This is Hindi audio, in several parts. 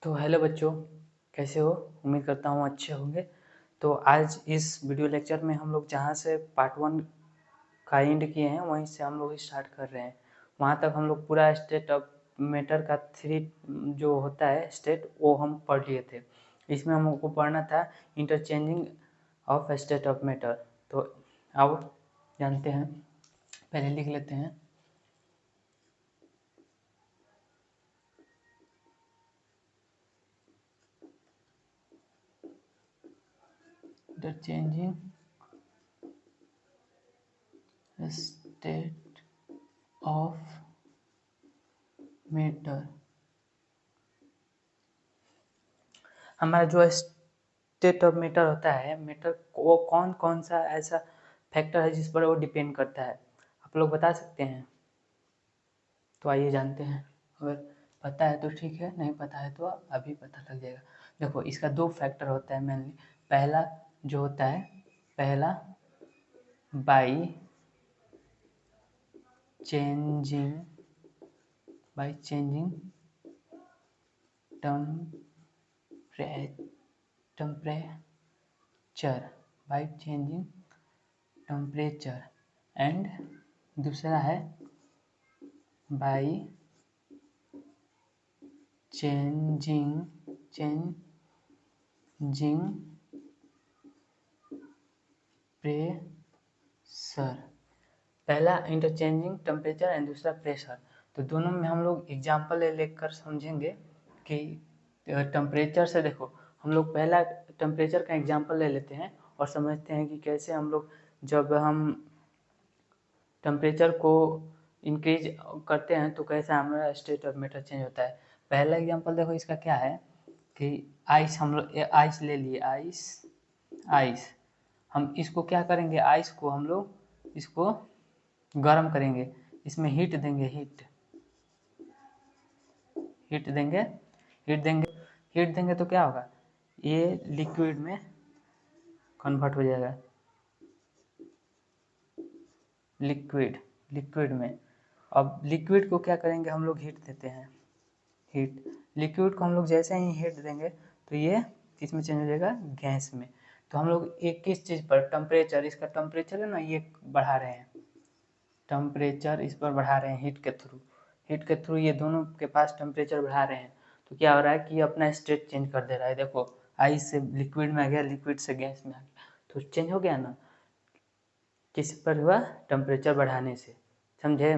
तो हेलो बच्चों, कैसे हो? उम्मीद करता हूँ अच्छे होंगे। तो आज इस वीडियो लेक्चर में हम लोग जहाँ से पार्ट 1 का एंड किए हैं वहीं से हम लोग स्टार्ट कर रहे हैं। वहाँ तक हम लोग पूरा स्टेट ऑफ मैटर का 3 जो होता है स्टेट, वो हम पढ़ लिए थे। इसमें हम लोग को पढ़ना था interchanging of state of matter. तो आओ जानते हैं, पहले लिख लेते हैं। Interchanging state of matter. हमारा जो स्टेट ऑफ मैटर होता है, मैटर वो कौन कौन सा ऐसा फैक्टर है जिस पर वो डिपेंड करता है, आप लोग बता सकते हैं? तो आइए जानते हैं। अगर पता है तो ठीक है, नहीं पता है तो अभी पता लग जाएगा। देखो, इसका 2 फैक्टर होता है मेनली। पहला जो होता है, पहला by changing temperature, by changing temperature. And दूसरा है बाई चेंजिंग प्रेशर। पहला इंटरचेंजिंग टेम्परेचर एंड दूसरा प्रेशर। तो दोनों में हम लोग एग्जाम्पल लेकर समझेंगे कि टेम्परेचर से देखो, हम लोग पहला टेम्परेचर का एग्जाम्पल ले लेते हैं और समझते हैं कि कैसे हम लोग जब हम टेम्परेचर को इंक्रीज करते हैं तो कैसे हमारा स्टेट ऑफ मैटर चेंज होता है। पहला एग्जांपल देखो, इसका क्या है कि आइस, हम लोग आइस ले लिए, आइस हम इसको क्या करेंगे, आइस को हम लोग इसको गर्म करेंगे, इसमें हीट देंगे, हीट देंगे हीट देंगे तो क्या होगा, ये लिक्विड में कन्वर्ट हो जाएगा, लिक्विड में। अब लिक्विड को क्या करेंगे, हम लोग हीट देते हैं, हीट लिक्विड को हम लोग जैसे ही हीट देंगे तो ये किस में चेंज हो जाएगा, गैस में। तो हम लोग एक किस चीज़ पर, टेम्परेचर, इसका टेम्परेचर है ना, ये बढ़ा रहे हैं, टेम्परेचर इस पर बढ़ा रहे हैं हीट के थ्रू ये दोनों के पास टेम्परेचर बढ़ा रहे हैं। तो क्या हो रहा है कि ये अपना स्टेट चेंज कर दे रहा है। देखो, आइस से लिक्विड में आ गया, लिक्विड से गैस में आ गया, तो चेंज हो गया ना। किस पर हुआ, टेम्परेचर बढ़ाने से, समझे?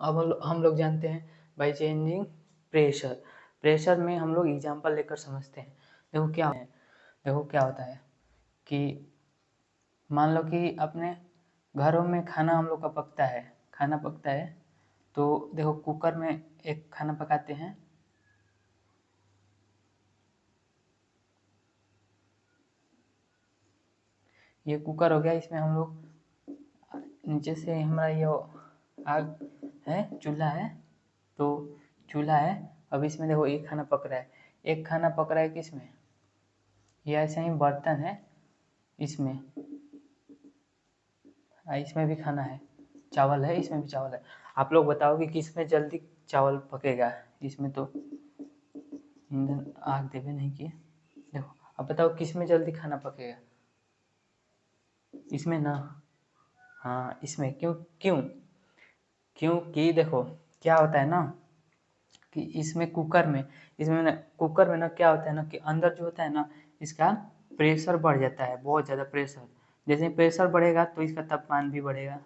अब हम लोग जानते हैं बाई चेंजिंग प्रेशर। प्रेशर में हम लोग एग्जांपल लेकर समझते हैं। देखो क्या होता है कि मान लो कि अपने घरों में खाना हम लोग का खाना पकता है। तो देखो, कुकर में एक खाना पकाते हैं, ये कुकर हो गया, इसमें हम लोग नीचे से हमारा ये आग है, चूल्हा है, तो चूल्हा है। अब इसमें देखो एक खाना पक रहा है, किस में, ये ऐसे ही बर्तन है, इसमें इसमें भी खाना है, चावल है, इसमें भी चावल है। आप लोग बताओ कि किस में जल्दी चावल पकेगा? इसमें तो ईंधन आग देवे नहीं किए। देखो, अब बताओ किस में जल्दी खाना पकेगा? इसमें ना, हाँ इसमें। क्यों क्यों क्योंकि देखो क्या होता है ना कि इसमें ना, कुकर में ना क्या होता है ना कि अंदर जो होता है ना, इसका प्रेशर बढ़ जाता है, बहुत ज़्यादा प्रेशर। जैसे प्रेशर बढ़ेगा तो इसका तापमान भी बढ़ेगा,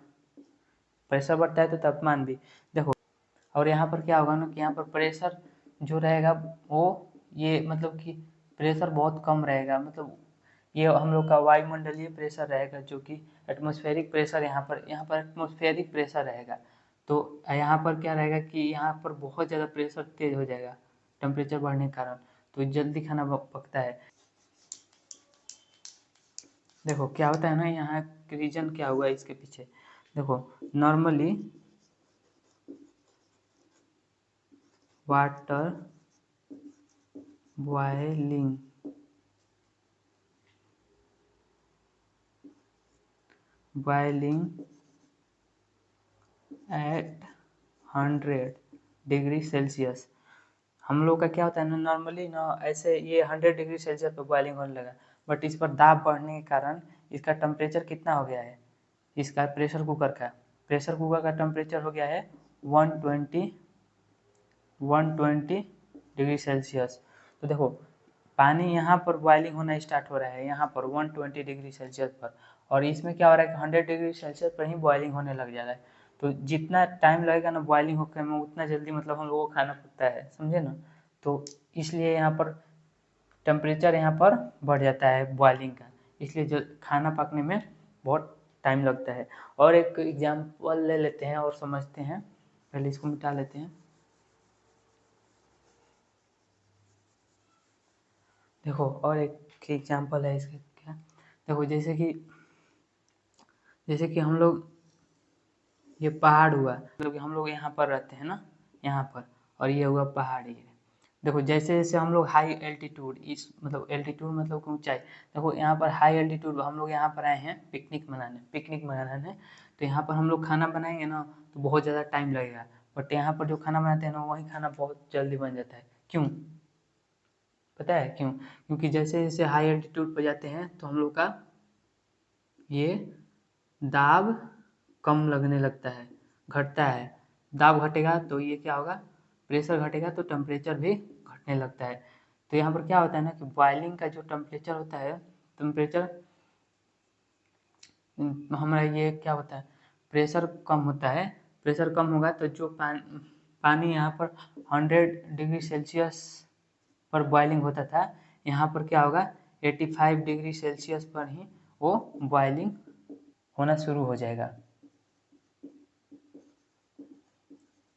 प्रेशर बढ़ता है तो तापमान भी। देखो, और यहाँ पर क्या होगा ना कि यहाँ पर प्रेशर जो रहेगा वो, ये मतलब कि प्रेशर बहुत कम रहेगा, मतलब ये हम लोग का वायुमंडलीय प्रेशर रहेगा, जो कि एटमॉस्फेरिक प्रेशर, यहाँ पर एटमॉस्फेरिक प्रेशर रहेगा। तो यहाँ पर क्या रहेगा कि यहाँ पर बहुत ज़्यादा प्रेशर तेज हो जाएगा टेम्परेचर बढ़ने के कारण, तो जल्दी खाना पकता है। देखो क्या होता है ना, यहाँ रीजन क्या हुआ इसके पीछे। देखो, normally water boiling at 100 degree Celsius, हम लोग का क्या होता है ना, नॉर्मली ना ऐसे ये 100 डिग्री सेल्सियस पर बॉइलिंग होने लगा, बट इस पर दाब बढ़ने के कारण इसका टेम्परेचर कितना हो गया है, इसका प्रेशर कुकर का टेम्परेचर हो गया है 120 डिग्री सेल्सियस। तो देखो पानी यहाँ पर बॉइलिंग होना स्टार्ट हो रहा है यहाँ पर 120 डिग्री सेल्सियस पर, और इसमें क्या हो रहा है कि 100 डिग्री सेल्सियस पर ही बॉइलिंग होने लग जा रहा है। तो जितना टाइम लगेगा ना बॉइलिंग होकर में, उतना जल्दी मतलब हम लोगों को खाना पकता है, समझे ना। तो इसलिए यहाँ पर टेम्परेचर यहाँ पर बढ़ जाता है बॉइलिंग का, इसलिए जो खाना पकने में बहुत टाइम लगता है। और एक एग्जाम्पल ले लेते हैं और समझते हैं, पहले इसको मिटा लेते हैं। देखो और एक एग्जाम्पल है इसका, क्या देखो जैसे कि हम लोग, ये पहाड़ हुआ, मतलब कि हम लोग यहाँ पर रहते हैं ना, यहाँ पर, और ये हुआ पहाड़। ये देखो जैसे जैसे हम लोग हाई एल्टीट्यूड, इस मतलब एल्टीट्यूड मतलब कि ऊंचाई, देखो यहाँ पर हाई एल्टीट्यूड हम लोग यहाँ पर आए हैं पिकनिक मनाने। तो यहाँ पर हम लोग खाना बनाएंगे ना तो बहुत ज़्यादा टाइम लगेगा, बट यहाँ पर जो खाना बनाते हैं ना वही खाना बहुत जल्दी बन जाता है। क्यों पता है क्यों? क्योंकि जैसे जैसे हाई एल्टीट्यूड पर जाते हैं तो हम लोग का ये दाब कम लगने लगता है, घटता है। दाब घटेगा तो ये क्या होगा, प्रेशर घटेगा तो टेम्परेचर भी घटने लगता है। तो यहाँ पर क्या होता है ना कि बॉइलिंग का जो टेम्परेचर होता है, टेम्परेचर हमारा ये क्या होता है, प्रेशर कम होता है। प्रेशर कम होगा तो जो पानी यहाँ पर 100 डिग्री सेल्सियस पर बॉइलिंग होता था, यहाँ पर क्या होगा 85 डिग्री सेल्सियस पर ही वो बॉइलिंग होना शुरू हो जाएगा।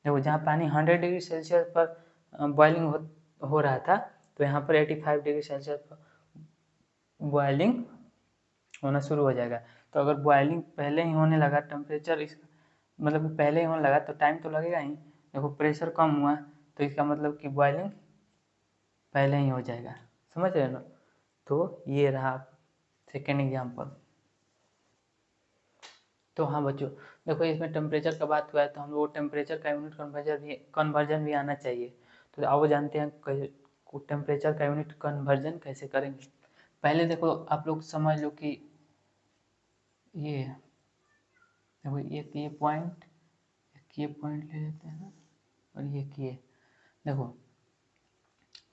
देखो जहाँ पानी 100 डिग्री सेल्सियस पर बॉइलिंग हो रहा था, तो यहाँ पर 85 डिग्री सेल्सियस पर बॉइलिंग होना शुरू हो जाएगा। तो अगर बॉइलिंग पहले ही होने लगा, टेम्परेचर इसका मतलब पहले ही होने लगा तो टाइम तो लगेगा ही। देखो प्रेशर कम हुआ तो इसका मतलब कि बॉइलिंग पहले ही हो जाएगा, समझ रहे हो ना। तो ये रहा सेकेंड एग्जाम्पल। तो हाँ बच्चों, देखो इसमें टेम्परेचर का बात हुआ है तो हम लोग टेम्परेचर का यूनिट कन्वर्जन भी आना चाहिए। तो आओ जानते हैं टेम्परेचर का यूनिट कन्वर्जन कैसे करेंगे। पहले देखो आप लोग समझ लो कि ये देखो ये पॉइंट ले लेते हैं और ये देखो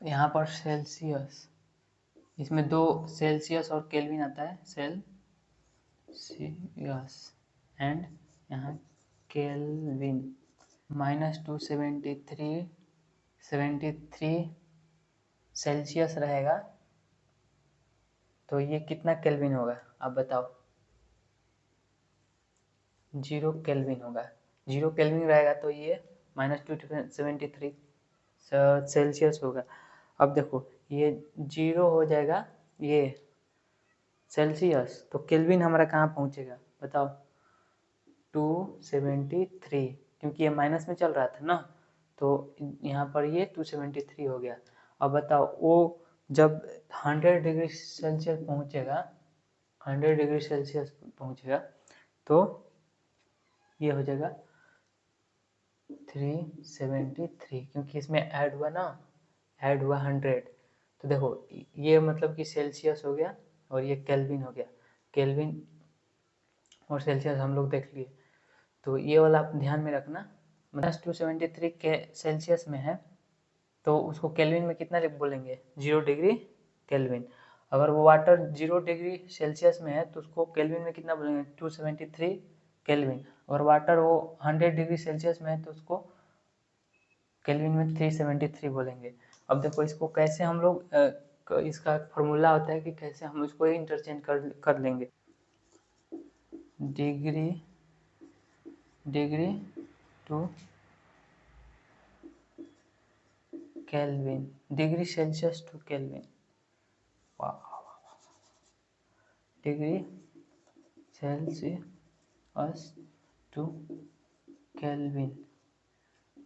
यहाँ पर सेल्सियस, इसमें दो सेल्सियस और केल्विन आता है, सेल्सियस एंड यहाँ केल्विन। -273 सेल्सियस रहेगा, तो ये कितना केल्विन होगा आप बताओ। 0 केल्विन होगा। 0 केल्विन रहेगा तो ये -273 सेल्सियस होगा। अब देखो ये 0 हो जाएगा ये सेल्सियस, तो केल्विन हमारा कहाँ पहुँचेगा बताओ, 273, क्योंकि ये माइनस में चल रहा था ना, तो यहाँ पर ये 273 हो गया। अब बताओ वो जब 100 डिग्री सेल्सियस पहुँचेगा, 100 डिग्री सेल्सियस पहुँचेगा तो ये हो जाएगा 373, क्योंकि इसमें ऐड हुआ ना, ऐड हुआ 100। तो देखो ये मतलब कि सेल्सियस हो गया और ये केल्विन हो गया। केल्विन और सेल्सियस हम लोग देख लिए, तो ये वाला आप ध्यान में रखना। -273 के सेल्सियस में है तो उसको केल्विन में कितना बोलेंगे, 0 डिग्री केल्विन। अगर वो वाटर 0 डिग्री सेल्सियस में है तो उसको केल्विन में कितना बोलेंगे, 273 केल्विन। अगर वाटर वो 100 डिग्री सेल्सियस में है तो उसको केल्विन में 373 बोलेंगे। अब देखो इसको कैसे हम लोग इसका फॉर्मूला होता है कि कैसे हम इसको इंटरचेंज कर लेंगे। Degree to kelvin, degree Celsius to kelvin, degree Celsius to kelvin.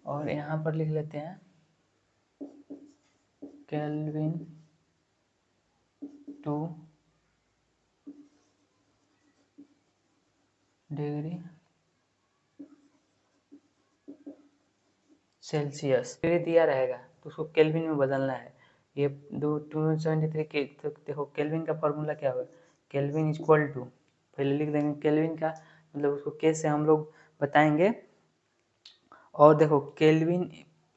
और यहाँ पर लिख लेते हैं kelvin to degree Celsius, degree दिया रहेगा तो उसको केल्विन में बदलना है। ये 273 के, तो देखो केल्विन का फॉर्मूला क्या होगा, केल्विन इक्वल टू, पहले लिख देंगे केल्विन का मतलब उसको के से हम लोग बताएंगे। और देखो केल्विन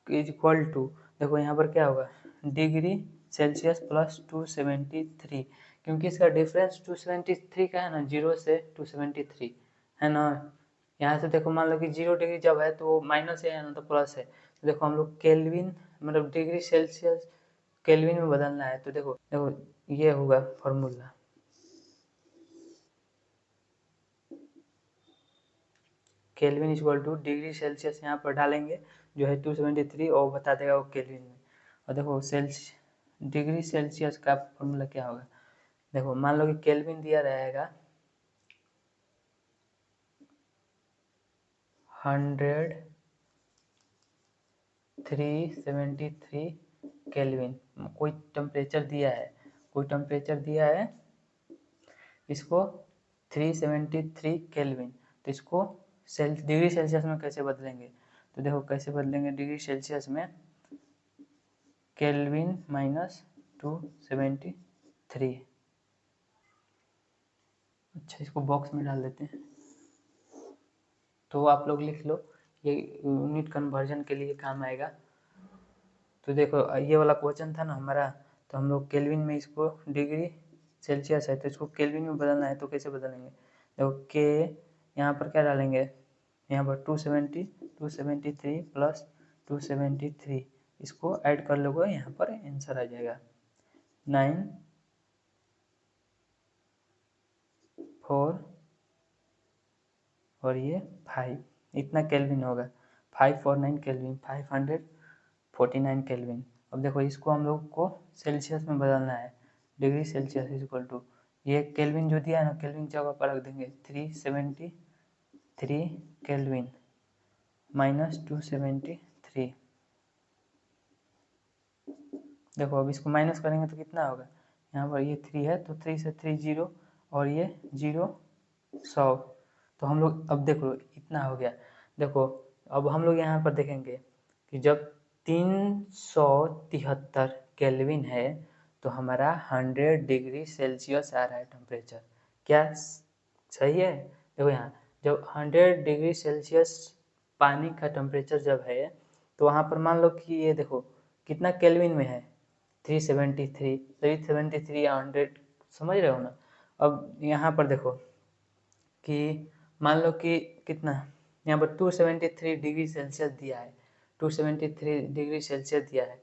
इज इक्वल टू, देखो यहाँ पर क्या होगा, डिग्री सेल्सियस प्लस 273, क्योंकि इसका डिफरेंस 273 का है ना, 0 से 273 है ना। यहाँ से देखो मान लो कि 0 डिग्री जब है तो माइनस है ना, तो प्लस है। तो देखो हम लोग केल्विन मतलब डिग्री सेल्सियस केल्विन में बदलना है। तो देखो देखो ये होगा formula, kelvin equal to degree Celsius यहाँ पर डालेंगे जो है 273 और बता देगा वो केल्विन में। और देखो डिग्री सेल्सियस का फॉर्मूला क्या होगा, देखो मान लो कि केल्विन दिया रहेगा 373 केल्विन, कोई टेम्परेचर दिया है, कोई टेम्परेचर दिया है इसको 373 केल्विन, तो इसको डिग्री सेल्सियस में कैसे बदलेंगे, तो देखो कैसे बदलेंगे, डिग्री सेल्सियस में केल्विन माइनस 273। अच्छा इसको बॉक्स में डाल देते हैं, तो आप लोग लिख लो, ये यूनिट कन्वर्जन के लिए काम आएगा। तो देखो ये वाला क्वेश्चन था ना हमारा, तो हम लोग केल्विन में इसको डिग्री सेल्सियस है तो इसको केल्विन में बदलना है, तो कैसे बदलेंगे, देखो के यहाँ पर क्या डालेंगे, यहाँ पर 273 प्लस 273, इसको ऐड कर लोगे यहाँ पर आंसर आ जाएगा 9 4 और ये 5, इतना केल्विन होगा, 549 केल्विन, 549 केल्विन। अब देखो इसको हम लोग को सेल्सियस में बदलना है, degree Celsius is equal to, ये केल्विन जो दिया है ना, केल्विन जगह पर रख देंगे 373 केल्विन माइनस 273। देखो अब इसको माइनस करेंगे तो कितना होगा, यहाँ पर ये 3 है तो 3 से 3 0 और ये 0 100, तो हम लोग अब देखो इतना हो गया। देखो अब हम लोग यहाँ पर देखेंगे कि जब 373 केल्विन है तो हमारा 100 डिग्री सेल्सियस आ रहा है टेम्परेचर, क्या सही है। देखो यहाँ जब 100 डिग्री सेल्सियस पानी का टेम्परेचर जब है तो वहाँ पर मान लो कि ये देखो कितना केल्विन में है, 373 या 100, समझ रहे हो ना। अब यहाँ पर देखो कि मान लो कि कितना, यहाँ पर 273 डिग्री सेल्सियस दिया है, 273 डिग्री सेल्सियस दिया है।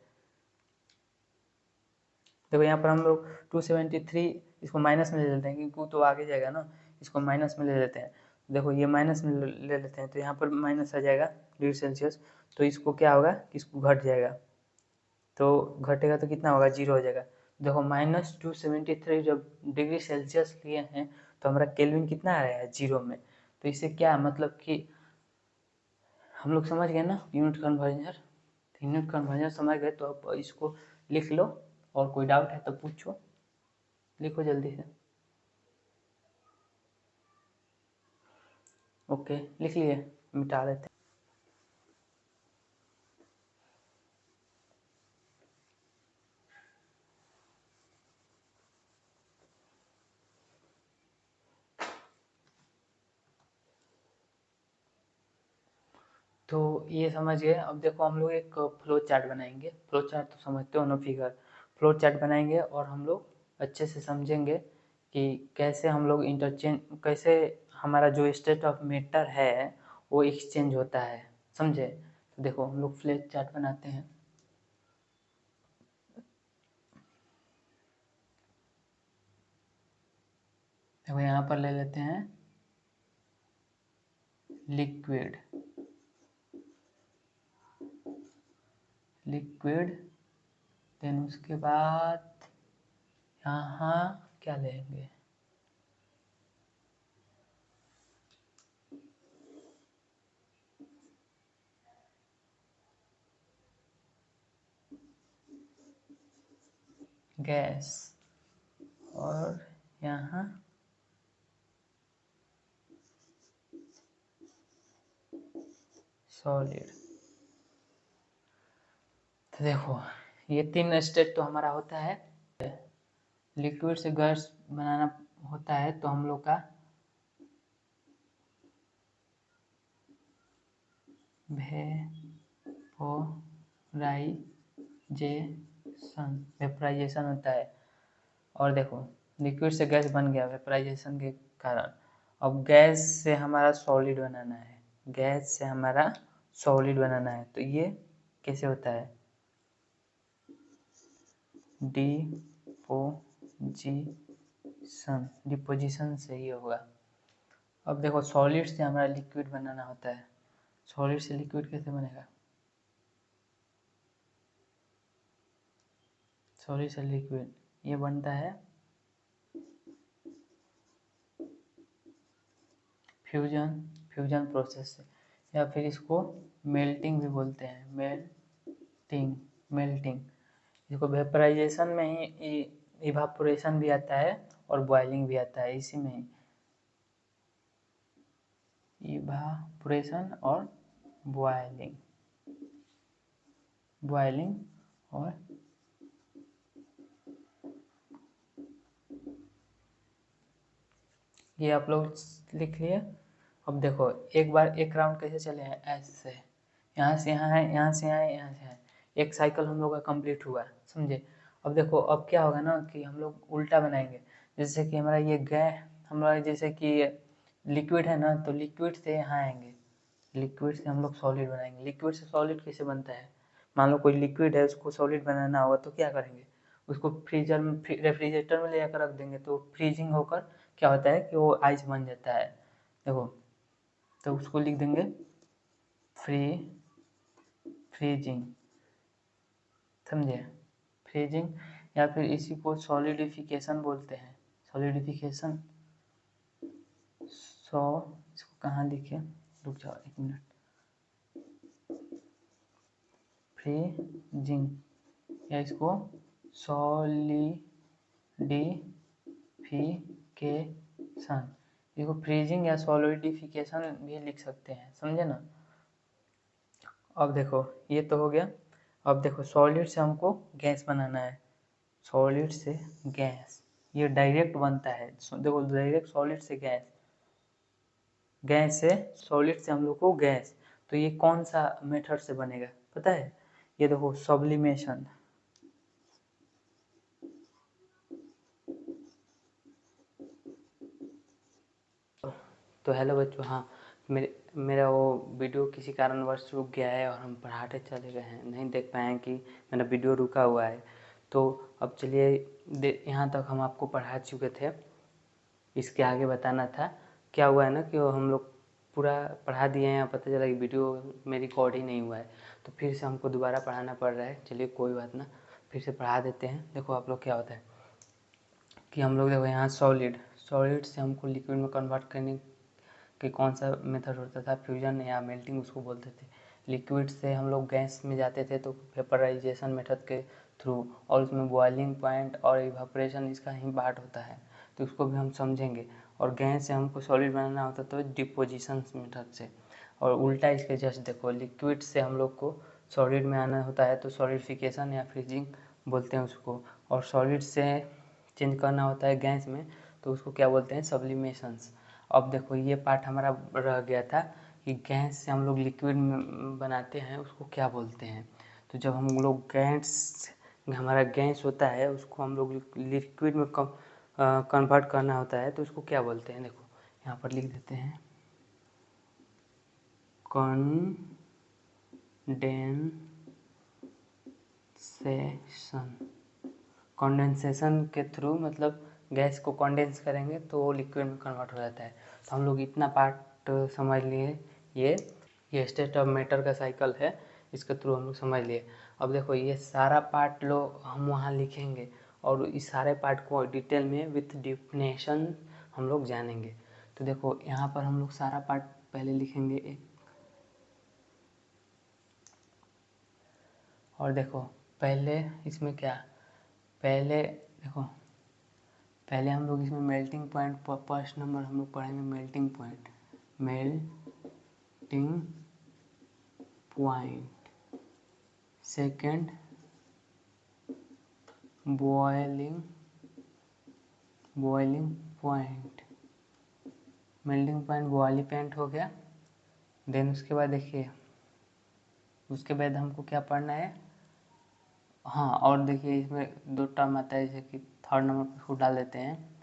देखो यहाँ पर हम लोग 273 इसको माइनस में ले लेते हैं क्योंकि तो आगे जाएगा ना, इसको माइनस में ले लेते हैं। देखो ये माइनस में ले लेते हैं तो यहाँ पर माइनस आ जाएगा डिग्री सेल्सियस, तो इसको क्या होगा कि इसको घट जाएगा, तो घटेगा तो कितना होगा, 0 हो जाएगा। देखो -273 जब डिग्री सेल्सियस लिए हैं तो हमारा केल्विन कितना आ रहा है, 0 में। तो इससे क्या मतलब कि हम लोग समझ गए ना यूनिट कन्वर्जन, यूनिट कन्वर्जन समझ गए तो अब इसको लिख लो, और कोई डाउट है तो पूछो, लिखो जल्दी से। ओके लिख लिए, मिटा देते हैं। तो ये समझ गए। अब देखो हम लोग एक फ्लो चार्ट बनाएंगे, फ्लो चार्ट तो समझते हो ना, फिगर फ्लो चार्ट बनाएंगे और हम लोग अच्छे से समझेंगे कि कैसे हम लोग इंटरचेंज, कैसे हमारा जो स्टेट ऑफ मैटर है वो एक्सचेंज होता है, समझे। तो देखो हम लोग फ्लो चार्ट बनाते हैं। देखो यहाँ पर ले लेते हैं लिक्विड, लिक्विड देन उसके बाद यहाँ क्या लेंगे, गैस, और यहाँ सॉलिड। तो देखो ये 3 स्टेट तो हमारा होता है। लिक्विड से गैस बनाना होता है तो हम लोग का वेपराइजेशन होता है। और देखो लिक्विड से गैस बन गया वेपराइजेशन के कारण। अब गैस से हमारा सॉलिड बनाना है, गैस से हमारा सॉलिड बनाना है तो ये कैसे होता है, डिपोजिशन से ही होगा। अब देखो सॉलिड से हमारा लिक्विड बनाना होता है, सॉलिड से लिक्विड कैसे बनेगा, सॉलिड से लिक्विड ये बनता है फ्यूजन प्रोसेस से, या फिर इसको मेल्टिंग भी बोलते हैं, मेल्टिंग। इसको वेपराइजेशन में ही इवापोरेशन भी आता है और बॉइलिंग भी आता है, इसी में ही इवापोरेशन और बॉइलिंग और ये आप लोग लिख लिए। अब देखो एक बार एक राउंड कैसे चले हैं, ऐसे यहाँ से यहाँ है, यहाँ से यहाँ है, यहाँ से है, एक साइकिल हम लोग का कंप्लीट हुआ, समझे। अब देखो अब क्या होगा ना कि हम लोग उल्टा बनाएंगे, जैसे कि हमारा ये हमारा जैसे कि लिक्विड है ना, तो लिक्विड से यहाँ आएंगे, लिक्विड से हम लोग सॉलिड बनाएंगे। लिक्विड से सॉलिड कैसे बनता है, मान लो कोई लिक्विड है उसको सॉलिड बनाना होगा तो क्या करेंगे, उसको फ्रीजर में रेफ्रिजरेटर में ले जाकर रख देंगे तो फ्रीजिंग होकर क्या होता है कि वो आइस बन जाता है। देखो तो उसको लिख देंगे फ्रीजिंग, समझे, फ्रीजिंग, या फिर इसी को सॉलिडिफिकेशन बोलते हैं, सॉलिडिफिकेशन। इसको कहाँ लिखे, रुक जाओ 1 मिनट, फ्रीजिंग या इसको सॉलिडिफिकेशन, इसको फ्रीजिंग या सॉलिडिफिकेशन भी लिख सकते हैं, समझे ना। अब देखो ये तो हो गया। अब देखो सॉलिड से हमको गैस बनाना है, सॉलिड से गैस ये डायरेक्ट बनता है, देखो डायरेक्ट सॉलिड से गैस, गैस से सॉलिड से हम लोग को गैस, तो ये कौन सा मेथड से बनेगा पता है, ये देखो सब्लिमेशन। तो हेलो बच्चों, हाँ मेरा वो वीडियो किसी कारणवश रुक गया है और हम पढ़ाते चले गए हैं, नहीं देख पाए हैं कि मेरा वीडियो रुका हुआ है। तो अब चलिए यहाँ तक हम आपको पढ़ा चुके थे, इसके आगे बताना था। क्या हुआ है ना कि वो हम लोग पूरा पढ़ा दिए हैं, पता चला कि वीडियो में रिकॉर्ड ही नहीं हुआ है, तो फिर से हमको दोबारा पढ़ाना पड़ रहा है। चलिए कोई बात ना, फिर से पढ़ा देते हैं। देखो आप लोग क्या होता है कि हम लोग देखो यहाँ सॉलिड से हमको लिक्विड में कन्वर्ट करने कि कौन सा मेथड होता था, फ्यूजन या मेल्टिंग उसको बोलते थे। लिक्विड से हम लोग गैस में जाते थे तो वेपराइजेशन मेथड के थ्रू, और उसमें बॉइलिंग पॉइंट और इवापोरेशन इसका ही पार्ट होता है, तो उसको भी हम समझेंगे। और गैस से हमको सॉलिड बनाना होता तो डिपोजिशन मेथड से, और उल्टा इसके जस्ट देखो लिक्विड से हम लोग को सॉलिड में आना होता है तो सॉलिडिफिकेशन या फ्रीजिंग बोलते हैं उसको, और सॉलिड से चेंज करना होता है गैस में तो उसको क्या बोलते हैं, सब्लिमेशंस। अब देखो ये पार्ट हमारा रह गया था कि गैस से हम लोग लिक्विड बनाते हैं उसको क्या बोलते हैं। तो जब हम लोग हमारा गैस होता है उसको हम लोग लिक्विड में कन्वर्ट करना होता है तो उसको क्या बोलते हैं, देखो यहाँ पर लिख देते हैं, कंडेंसेशन के थ्रू, मतलब गैस को कंडेंस करेंगे तो वो लिक्विड में कन्वर्ट हो जाता है। तो हम लोग इतना पार्ट समझ लिए, ये स्टेट ऑफ मैटर का साइकिल है, इसके थ्रू हम लोग समझ लिए। अब देखो ये सारा पार्ट लो हम वहाँ लिखेंगे और इस सारे पार्ट को डिटेल में विथ डिफिनेशन हम लोग जानेंगे। तो देखो यहाँ पर हम लोग सारा पार्ट पहले लिखेंगे एक, और देखो पहले इसमें क्या, पहले देखो पहले हम लोग इसमें मेल्टिंग पॉइंट, फर्स्ट नंबर हम लोग पढ़ेंगे melting point, second boiling point, melting point boiling point हो गया। देन उसके बाद देखिए, उसके बाद हमको क्या पढ़ना है, हाँ और देखिए इसमें दो टर्म आता है, जैसे कि थर्ड नंबर पर इसको डाल देते हैं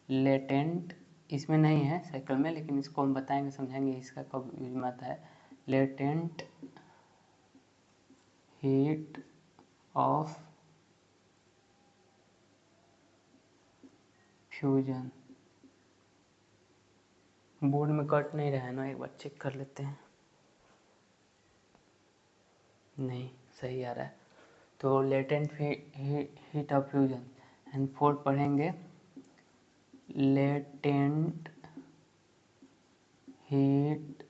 लेटेंट, इसमें नहीं है साइकिल में, लेकिन इसको हम बताएंगे समझाएंगे इसका कब यूज में आता है। Latent heat of fusion. Board में कट नहीं रहा है ना, एक बार चेक कर लेते हैं। नहीं, सही आ रहा है। तो latent heat of fusion and fourth पढ़ेंगे latent heat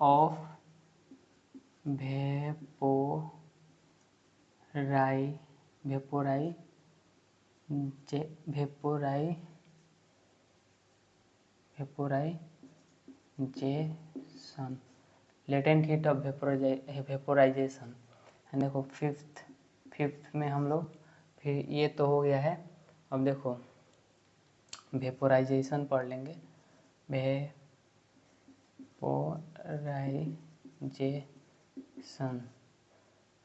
of vaporisation, latent heat of vaporisation. देखो फिफ्थ में हम लोग, फिर ये तो हो गया है। अब देखो वेपोराइजेशन पढ़ लेंगे, वेपोराइजेशन।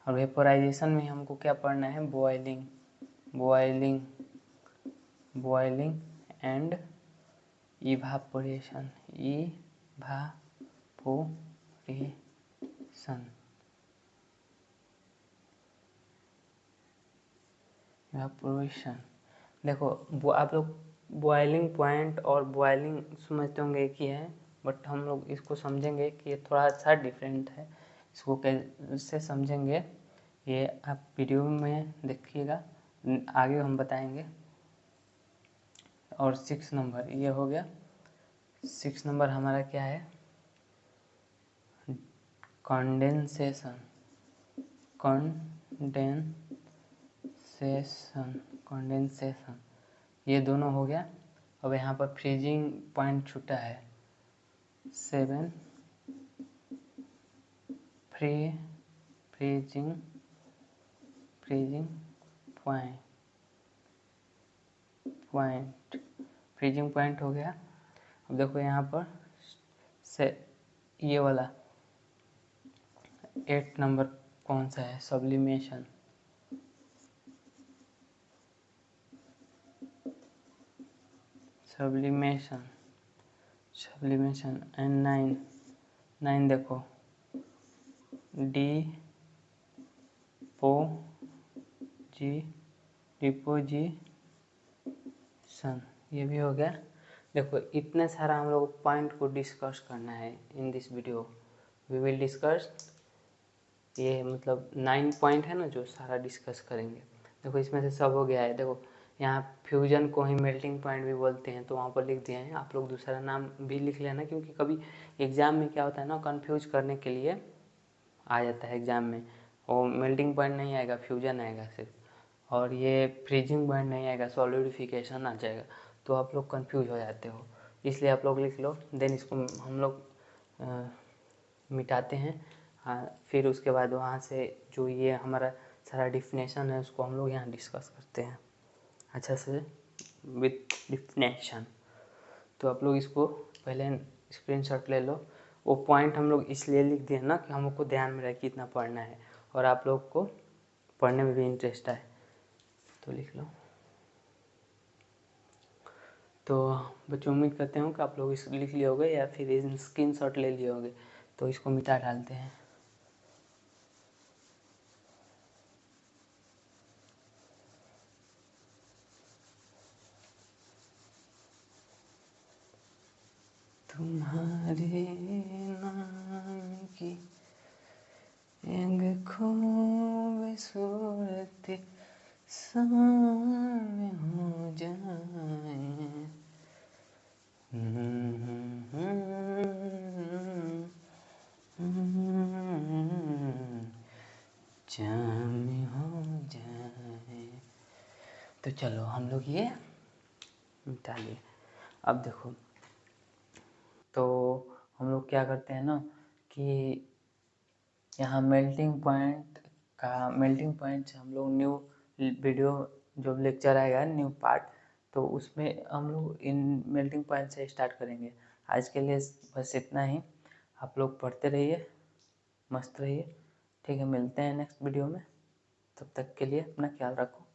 और वेपोराइजेशन में हमको क्या पढ़ना है, बॉइलिंग एंड इवापोरेशन। देखो आप लोग बॉइलिंग पॉइंट और बॉइलिंग समझते होंगे एक ही है, बट हम लोग इसको समझेंगे कि ये थोड़ा सा डिफरेंट है। इसको कैसे समझेंगे ये आप वीडियो में देखिएगा, आगे हम बताएंगे। और 6 नंबर ये हो गया। 6 नंबर हमारा क्या है, कंडेंसेशन। ये दोनों हो गया। अब यहाँ पर फ्रीजिंग पॉइंट छूटा है 7, फ्रीजिंग पॉइंट हो गया। अब देखो यहाँ पर से ये वाला 8 नंबर कौन सा है, सब्लिमेशन। एंड 9 देखो डिपोजिशन, ये भी हो गया। देखो इतने सारा हम लोग पॉइंट को डिस्कस करना है in this video. We will discuss, ये मतलब 9 पॉइंट है ना जो सारा डिस्कस करेंगे। देखो इसमें से सब हो गया है। देखो यहाँ फ्यूजन को ही मेल्टिंग पॉइंट भी बोलते हैं, तो वहाँ पर लिख दिए हैं। आप लोग दूसरा नाम भी लिख लेना, क्योंकि कभी एग्ज़ाम में क्या होता है ना, कंफ्यूज करने के लिए आ जाता है एग्ज़ाम में। और मेल्टिंग पॉइंट नहीं आएगा, फ्यूजन आएगा सिर्फ, और ये फ्रीजिंग पॉइंट नहीं आएगा, सॉलिडिफिकेशन आ जाएगा, तो आप लोग कंफ्यूज हो जाते हो। इसलिए आप लोग लिख लो, देन इसको हम लोग मिटाते हैं। हाँ, फिर उसके बाद वहाँ से जो ये हमारा सारा डिफिनेशन है उसको हम लोग यहाँ डिस्कस करते हैं अच्छा से विथ डिफिनेशन। तो आप लोग इसको पहले स्क्रीनशॉट ले लो। वो पॉइंट हम लोग इसलिए लिख दिए ना कि हमको ध्यान में रहे कि इतना पढ़ना है, और आप लोग को पढ़ने में भी इंटरेस्ट आए, तो लिख लो। तो बच्चों उम्मीद करते हो कि आप लोग इसको लिख लिए होगे या फिर स्क्रीनशॉट ले लिए होगे। तो इसको मिटा डालते हैं। तुम्हारे नाम की एक खूबसूरत सामने हो जाए, जाम हो जाए। तो चलो हम लोग ये मिटा लिए। अब देखो, तो हम लोग क्या करते हैं ना कि यहाँ मेल्टिंग पॉइंट से हम लोग न्यू वीडियो जो लेक्चर आएगा न्यू पार्ट, तो उसमें हम लोग इन मेल्टिंग पॉइंट से स्टार्ट करेंगे। आज के लिए बस इतना ही। आप लोग पढ़ते रहिए, मस्त रहिए। ठीक है, मिलते हैं नेक्स्ट वीडियो में। तब तक के लिए अपना ख्याल रखो।